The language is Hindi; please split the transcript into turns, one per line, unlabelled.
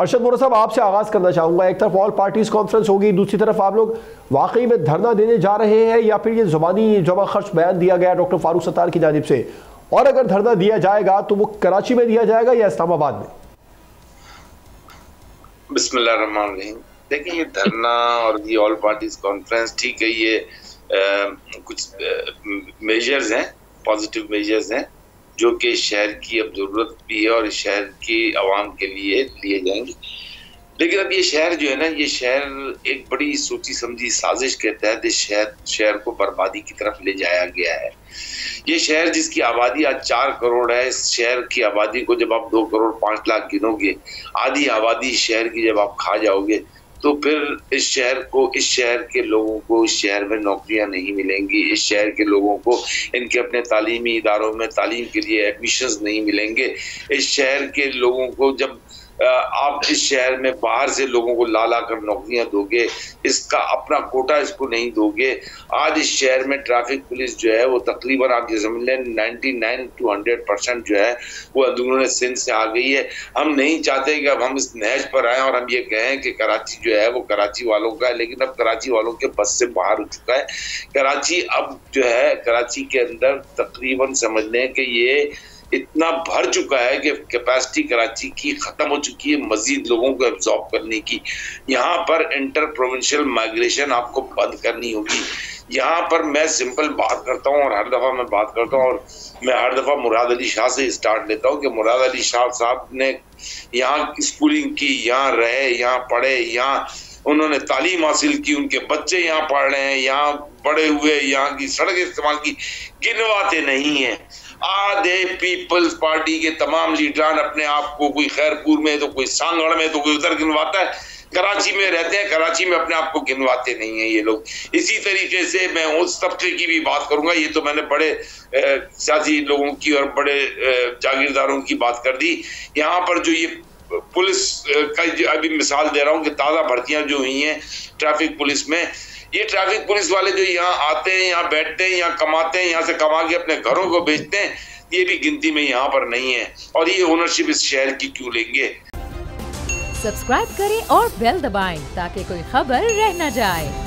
अरशद मोहरा साहब, आपसे आगाज करना चाहूंगा। एक तरफ ऑल पार्टीज कॉन्फ्रेंस होगी, दूसरी तरफ आप लोग वाकई में धरना देने जा रहे हैं या फिर ये ज़ुबानी जमा खर्च बयान दिया गया डॉक्टर फारूक सत्तार की जानिब से, और अगर धरना दिया जाएगा तो वो कराची में दिया जाएगा या इस्लामाबाद में?
बिस्मिल्लाहिर्रहमानिर्रहीम। देखिए, ये धरना और ये ऑल पार्टीज कॉन्फ्रेंस, ठीक है, ये कुछ मेजर्स हैं, पॉजिटिव मेजर्स हैं जो कि शहर की अब जरूरत भी है और शहर की आवाम के लिए लिए जाएंगे। लेकिन अब ये शहर जो है ना, ये शहर एक बड़ी सोची समझी साजिश के तहत इस शहर को बर्बादी की तरफ ले जाया गया है। ये शहर जिसकी आबादी आज 4 करोड़ है, इस शहर की आबादी को जब आप 2 करोड़ 5 लाख गिनोगे, आधी आबादी शहर की जब आप खा जाओगे, तो फिर इस शहर के लोगों को इस शहर में नौकरियां नहीं मिलेंगी, इस शहर के लोगों को इनके अपने तालीमी इदारों में तालीम के लिए एडमिशन्स नहीं मिलेंगे। इस शहर के लोगों को जब आप इस शहर में बाहर से लोगों को ला कर नौकरियां दोगे, इसका अपना कोटा इसको नहीं दोगे। आज इस शहर में ट्रैफिक पुलिस जो है वो तकरीबन आप ये समझ लें 99 to 100% जो है वो अंदरूनी सिंध से आ गई है। हम नहीं चाहते कि अब हम इस नहज पर आए और हम ये कहें कि कराची जो है वो कराची वालों का है, लेकिन अब कराची वालों के बस से बाहर हो चुका है। कराची अब जो है, कराची के अंदर तकरीबन समझ लें कि ये इतना भर चुका है कि कैपेसिटी कराची की खत्म हो चुकी है मजीद लोगों को एब्जॉर्ब करने की। यहाँ पर इंटर प्रोविंशियल माइग्रेशन आपको बंद करनी होगी। यहाँ पर मैं सिंपल बात करता हूँ और हर दफा मैं बात करता हूँ, और मैं हर दफा मुराद अली शाह से स्टार्ट लेता हूँ कि मुराद अली शाह साहब ने यहाँ स्कूलिंग की, यहाँ रहे, यहाँ पढ़े, यहाँ उन्होंने तालीम हासिल की, उनके बच्चे यहाँ पढ़ रहे हैं, यहाँ बड़े हुए, यहाँ की सड़क इस्तेमाल की, गिनवाते नहीं है। आधे पीपल्स पार्टी के तमाम लीडरान अपने आप को कोई खैरपुर में तो कोई सांगड़ में तो कोई उधर गिनवाता है, कराची में रहते हैं, कराची में अपने आप को गिनवाते नहीं है ये लोग। इसी तरीके से मैं उस तबके की भी बात करूंगा, ये तो मैंने बड़े सियासी लोगों की और बड़े जागीरदारों की बात कर दी। यहाँ पर जो ये पुलिस का अभी मिसाल दे रहा हूँ कि ताज़ा भर्तियां जो हुई हैं ट्रैफिक पुलिस में, ये ट्रैफिक पुलिस वाले जो यहाँ आते हैं, यहाँ बैठते हैं, यहाँ कमाते हैं, यहाँ से कमा के अपने घरों को बेचते हैं, ये भी गिनती में यहाँ पर नहीं है। और ये ओनरशिप इस शहर की क्यों लेंगे?
सब्सक्राइब करें और बेल दबाएं ताकि कोई खबर रह न जाए।